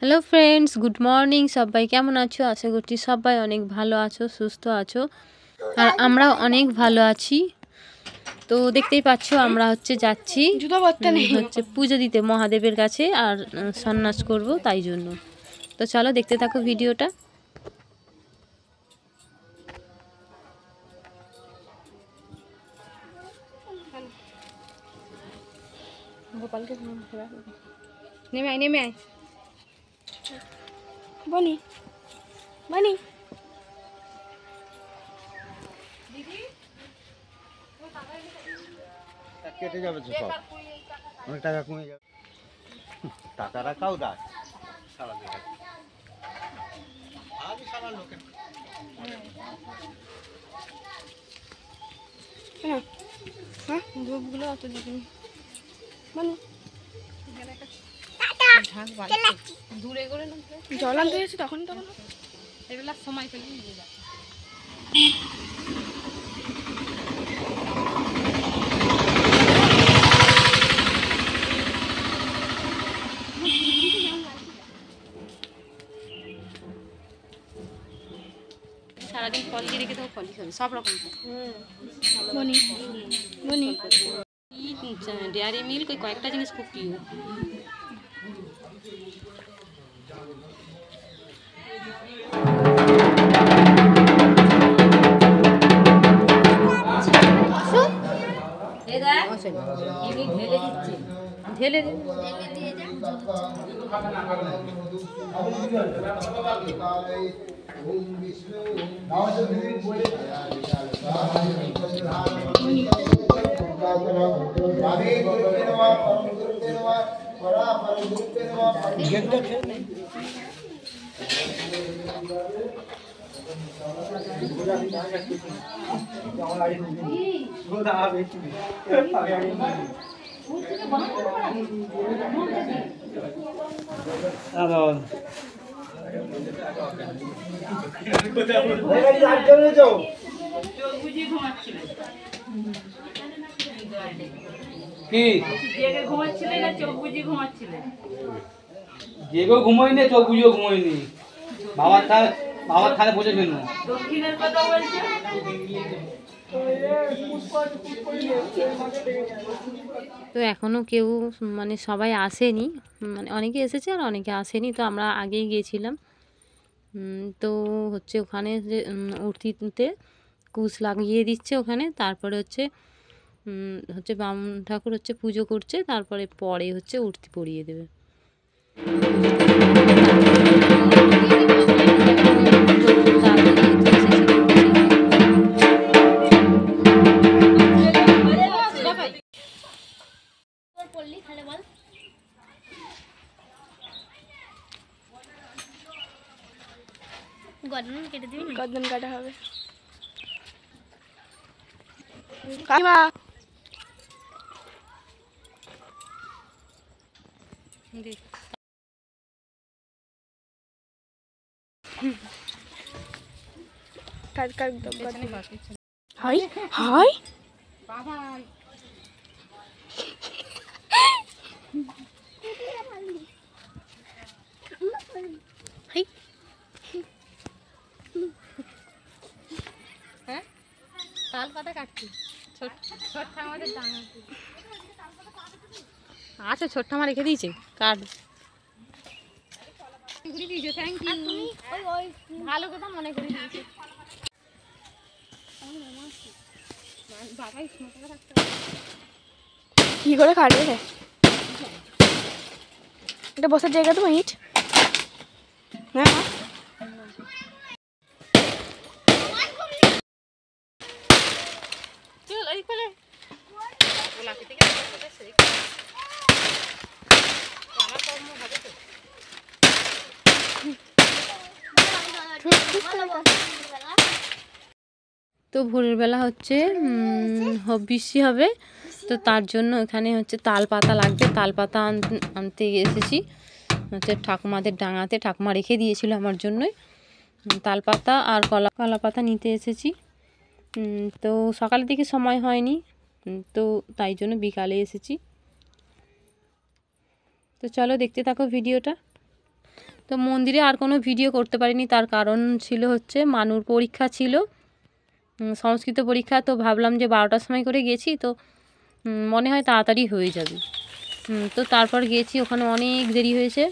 Hello friends, good morning. সবাই কেমন আছো? আশা করছি সবাই অনেক ভালো আছো, সুস্থ আছো, আর আমরাও অনেক ভালো আছি। তো দেখতেই পাচ্ছ আমরা যাচ্ছি পুজো দিতে মহাদেবের কাছে, আর সন্ন্যাস করব তাই জন্য। তো চলো দেখতে থাকো ভিডিওটা। গোপালকে নেমে আয়, নেমে আয় বনি বনি। কেটে যাবে তো সব, অনেক টাকা কমে যাবে। টাকা রাখাও দায় সারা দিন। আমি সারা লোকের হ্যাঁ গ্রুপগুলো অত দিদিনি মানে দূরে করে জল আনতে গেছি তখন এগুলা সময় পেলে নিয়ে যাবে। সারাদিন ফল দিয়ে রেখে দেবো, ফলই খাবে সব রকম। ডেয়ারি মিল্ক ওই কয়েকটা জিনিস খুব প্রিয়। ঢেলে ঘুমোয়নি, চোখ বুঝিও ঘুমোয়নি। বাবার থানে বসেছিল না। তো এখনও কেউ মানে সবাই আসেনি, মানে অনেকে এসেছে আর অনেকে আসেনি। তো আমরা আগেই গিয়েছিলাম। তো ওখানে যে মূর্তিতে কুশ লাগিয়ে দিচ্ছে ওখানে, তারপরে বামুন ঠাকুর পুজো করছে, তারপরে মূর্তি পরিয়ে দেবে। গর্দন কাটা হবে। হাই হাই হ্যাঁ, তাল পাতা কাটছি। ছোট আমাদের ডাঙা আচ্ছা, ছোট্ট আমার রেখে দিয়েছে কাট। থ্যাংক ইউ, ভালো কথা মনে করে দিয়েছে। কি করে কাটবে রে? এটা বসার জায়গা তো ইট। হ্যাঁ তো ভোরের বেলা বৃষ্টি হবে, তো তার জন্য এখানে তাল পাতা লাগবে। তাল পাতা আনতে এসেছি ঠাকুমাদের ডাঙাতে। ঠাকুমা রেখে দিয়েছিল আমার জন্যই তাল পাতা আর কলা পাতা নিতে এসেছি। তো সকালের দিকে সময় হয়নি, তো তাই জন্য বিকালে এসেছি। তো চলো দেখতে থাকো ভিডিওটা। তো মন্দিরে আর কোনো ভিডিও করতে পারিনি, তার কারণ ছিল হচ্ছে মানুর পরীক্ষা ছিল, সংস্কৃত পরীক্ষা। তো ভাবলাম যে 12টার সময় করে গেছি তো মনে হয় তাড়াতাড়ি হয়ে যাবে। তো তারপর গেছি, ওখানে অনেক দেরি হয়েছে।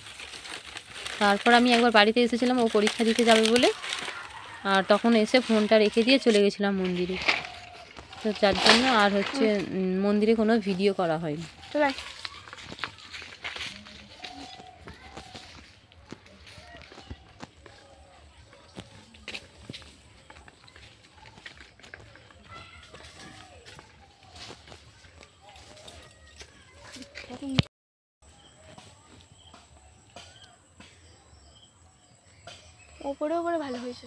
তারপর আমি একবার বাড়িতে এসেছিলাম ও পরীক্ষা দিতে যাবে বলে, আর তখন এসে ফোনটা রেখে দিয়ে চলে গেছিলাম মন্দিরে। তো যার জন্য আর হচ্ছে মন্দিরে কোনো ভিডিও করা হয়নি। চলে ওপরে ওপরে ভালো হয়েছে।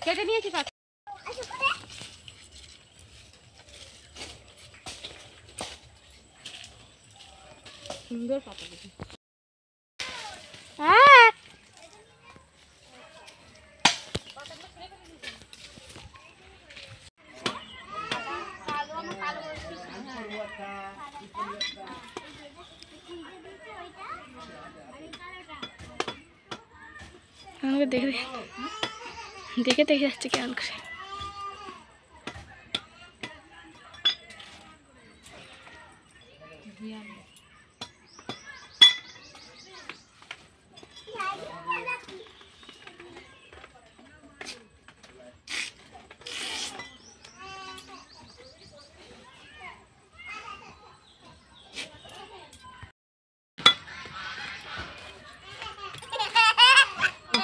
কেটে নিয়েছি পাতা। সুন্দর পাতা দেখি। আমাকে দেখে দেখে দেখে যাচ্ছে কেমন করে।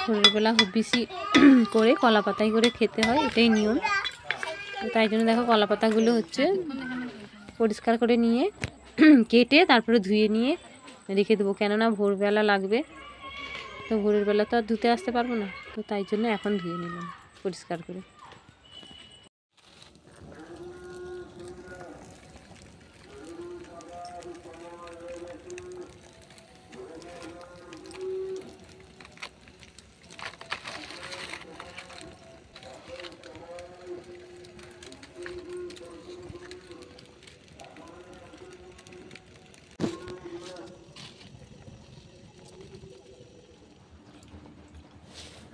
ভোরের বেলা হবিষি করে কলা পাতায় করে খেতে হয়, এটাই নিয়ম। তো তাই জন্য দেখো কলা পাতাগুলো হচ্ছে পরিষ্কার করে নিয়ে কেটে তারপরে ধুয়ে নিয়ে রেখে দেবো, কেননা ভোরবেলা লাগবে। তো ভোরের বেলা তো আর ধুতে আসতে পারবো না, তো তাই জন্য এখন ধুয়ে নিলাম পরিষ্কার করে।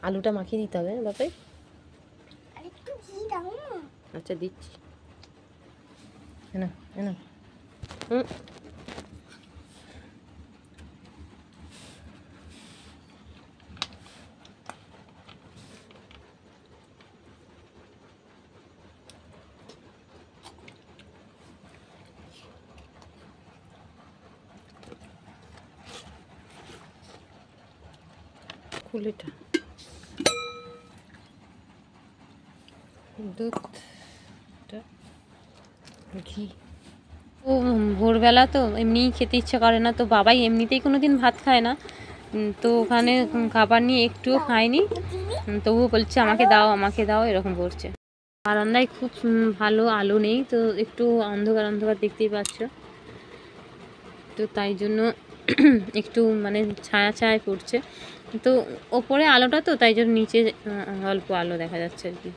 আলুটা মাখিয়ে দিতে হবে বাপে। আচ্ছা দিচ্ছি, না না খুলিটা দুধটা ঘি। ও ভোরবেলা তো এমনিই খেতে ইচ্ছে করে না, তো বাবাই এমনিতেই কোনো দিন ভাত খায় না। তো ওখানে খাবার নিয়ে একটুও খায়নি, তবুও বলছে আমাকে দাও আমাকে দাও, এরকম করছে। বারান্দায় খুব ভালো আলো নেই, তো একটু অন্ধকার অন্ধকার দেখতেই পাচ্ছ, তো তাই জন্য একটু মানে ছায়া ছায়া পড়ছে। তো ওপরে আলোটা তো তাই জন্য নিচে অল্প আলো দেখা যাচ্ছে আর কি।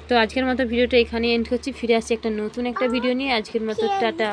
তো আজকের মতো ভিডিওটা এখানে এন্ড করছি, ফিরে আসছি একটা নতুন একটা ভিডিও নিয়ে। আজকের মতো টাটা।